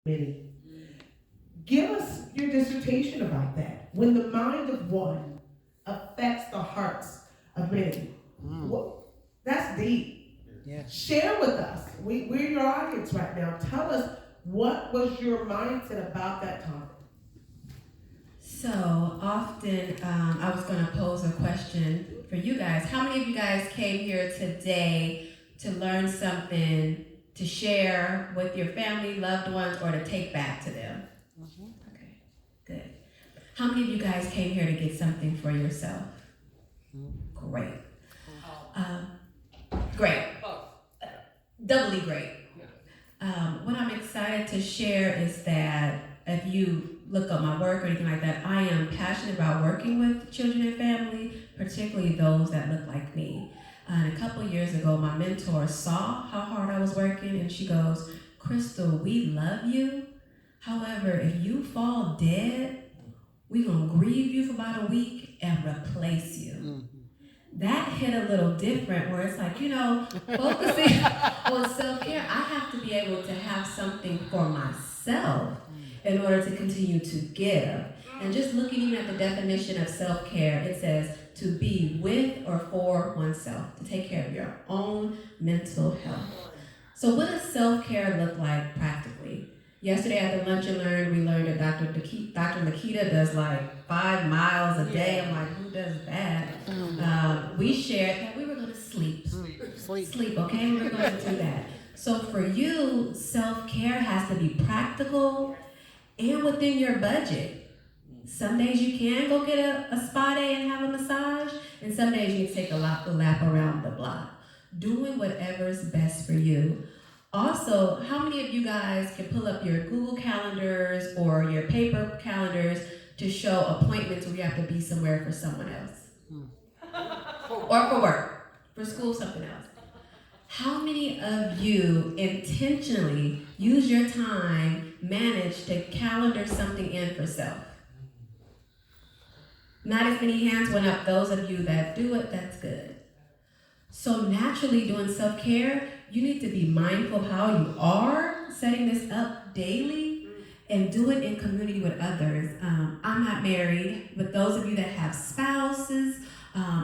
many. Give us your dissertation about that. When the mind of one affects the hearts of many. What, that's deep. Yes. Share with us. We're your audience right now. Tell us, what was your mindset about that topic? So often, I was going to pose a question for you guys. How many of you guys came here today to learn something to share with your family, loved ones, or to take back to them? Okay, good. How many of you guys came here to get something for yourself? Great. Um, Great. Doubly great. What I'm excited to share is that if you look up my work or anything like that, I am passionate about working with children and family, particularly those that look like me. And a couple years ago, my mentor saw how hard I was working, and she goes, "Crystal, we love you. However, if you fall dead, we're going to grieve you for about a week and replace you." That hit a little different, where it's like, focusing on self-care, I have to be able to have something for myself in order to continue to give. And just looking even at the definition of self-care, it says to be with or for oneself, to take care of your own mental health. So what does self-care look like practically? Yesterday at the Lunch and Learn, we learned that Dr.Lakita does like 5 miles a day. I'm like, who does that? We shared that we were going to sleep. Sleep, okay? We're going to do that. So for you, self-care has to be practical and within your budget. Some days you can go get a spa day and have a massage, and some days you can take a lap around the block. Doing whatever's best for you. Also, how many of you guys can pull up your Google calendars or your paper calendars to show appointments where you have to be somewhere for someone else? Or for work, for school, something else. How many of you intentionally use your time, manage to calendar something in for self? Not as many hands went up. Those of you that do it, that's good. So naturally doing self-care, you need to be mindful of how you are setting this up daily and do it in community with others. I'm not married, but those of you that have spouses,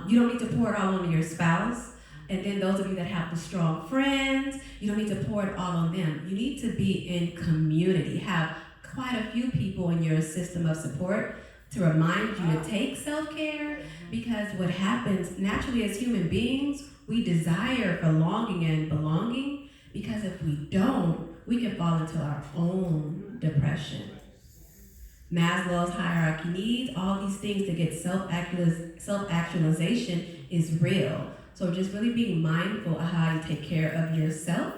you don't need to pour it all on your spouse. And then those of you that have the strong friends, you don't need to pour it all on them. You need to be in community. Have quite a few people in your system of support to remind you to take self-care, because what happens naturally as human beings, we desire for longing and belonging, because if we don't, we can fall into our own depression. Maslow's hierarchy needs, all these things to get self-actualization is real. So just really being mindful of how you take care of yourself,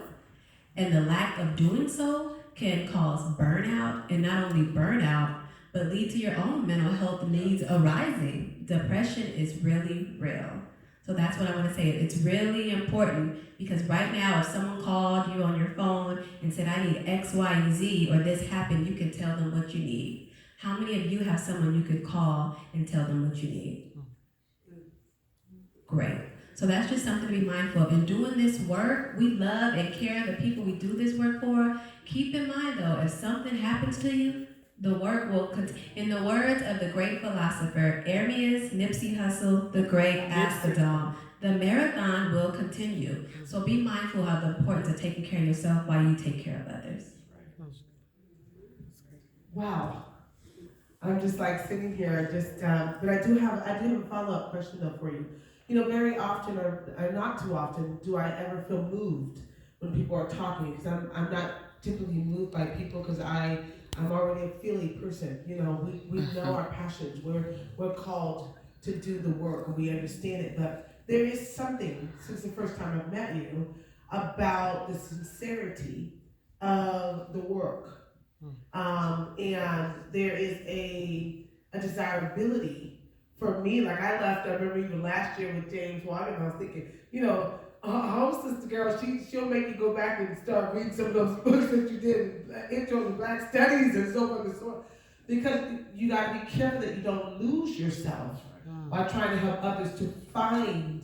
and the lack of doing so can cause burnout, and not only burnout, but lead to your own mental health needs arising. Depression is really real. So that's what I want to say. It's really important, because right now, if someone called you on your phone and said, "I need X, Y, and Z," or "this happened," you can tell them what you need. How many of you have someone you could call and tell them what you need? Great. So that's just something to be mindful of. In doing this work, we love and care the people we do this work for. Keep in mind, though, if something happens to you, the work will continue. In the words of the great philosopher Ermias Nipsey Hussle, the great Astrodome, the marathon will continue. So be mindful of the importance of taking care of yourself while you take care of others. Wow. I'm just like sitting here, but I do have a follow-up question though for you. Very often, or not too often, do I ever feel moved when people are talking, because I'm not typically moved by people, because I'm already a feely person. We know our passions. We're called to do the work, and we understand it. But there is something, since the first time I've met you, about the sincerity of the work. And there is a desirability for me. Like I remember even last year with James Wagon, I was thinking, hostess girl, she'll make you go back and start reading some of those books that you did, Intro to Black Studies and so on and so on. Because you got to be careful that you don't lose yourself by trying to help others to find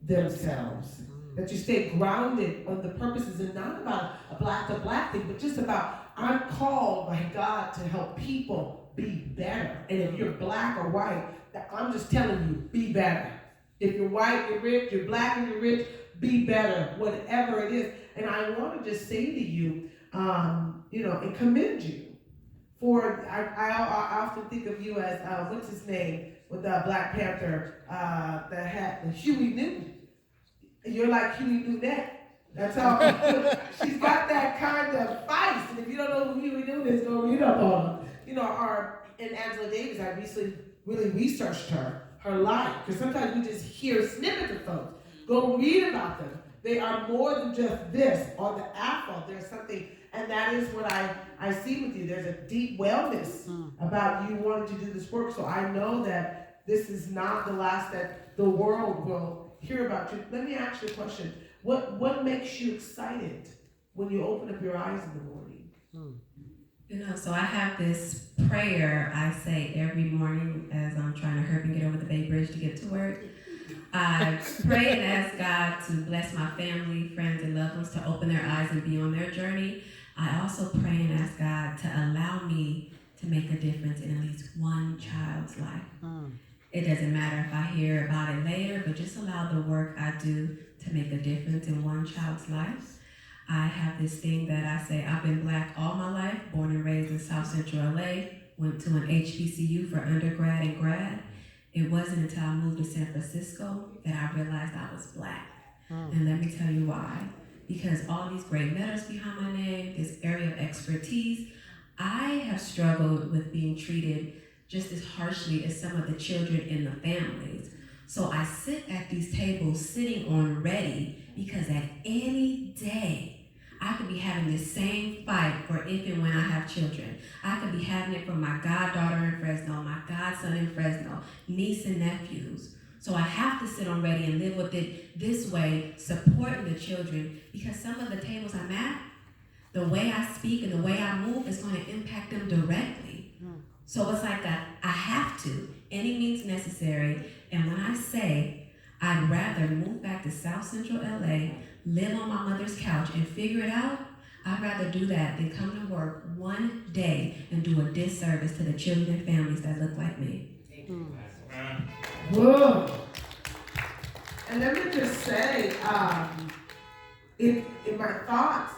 themselves. That you stay grounded on the purposes, and not about a black to black thing, but just about I'm called by God to help people be better. And if you're black or white, I'm just telling you, be better. If you're white, you're rich, you're black and you're rich, be better, whatever it is. And I want to just say to you, and commend you for, I often think of you as, what's his name, with the Black Panther, that had the Huey Newton. You're like Huey Newton. That's all. She's got that kind of feist. And if you don't know who Huey Newton is, go read up on her. And Angela Davis, I recently really researched her life. Because sometimes we just hear snippets of folks. Go read about them. They are more than just this or the Afro. There's something, and that is what I see with you. There's a deep wellness about you wanting to do this work. So I know that this is not the last that the world will hear about you. Let me ask you a question. What makes you excited when you open up your eyes in the morning? So I have this prayer I say every morning as I'm trying to hurry and get over the Bay Bridge to get to work. I pray and ask God to bless my family, friends, and loved ones to open their eyes and be on their journey. I also pray and ask God to allow me to make a difference in at least one child's life. It doesn't matter if I hear about it later, but just allow the work I do to make a difference in one child's life. I have this thing that I say, I've been black all my life, born and raised in South Central LA, went to an HBCU for undergrad and grad. It wasn't until I moved to San Francisco that I realized I was black. And let me tell you why. Because all these great letters behind my name, this area of expertise, I have struggled with being treated just as harshly as some of the children in the families. So I sit at these tables sitting on ready because at any day, I could be having this same fight for if and when I have children. I could be having it for my goddaughter in Fresno, my godson in Fresno, niece and nephews. So I have to sit on ready and live with it this way, supporting the children, because some of the tables I'm at, the way I speak and the way I move is going to impact them directly. So it's like I have to, any means necessary. And when I say I'd rather move back to South Central LA, live on my mother's couch and figure it out, I'd rather do that than come to work one day and do a disservice to the children and families that look like me. Whoa. And let me just say, in my thoughts,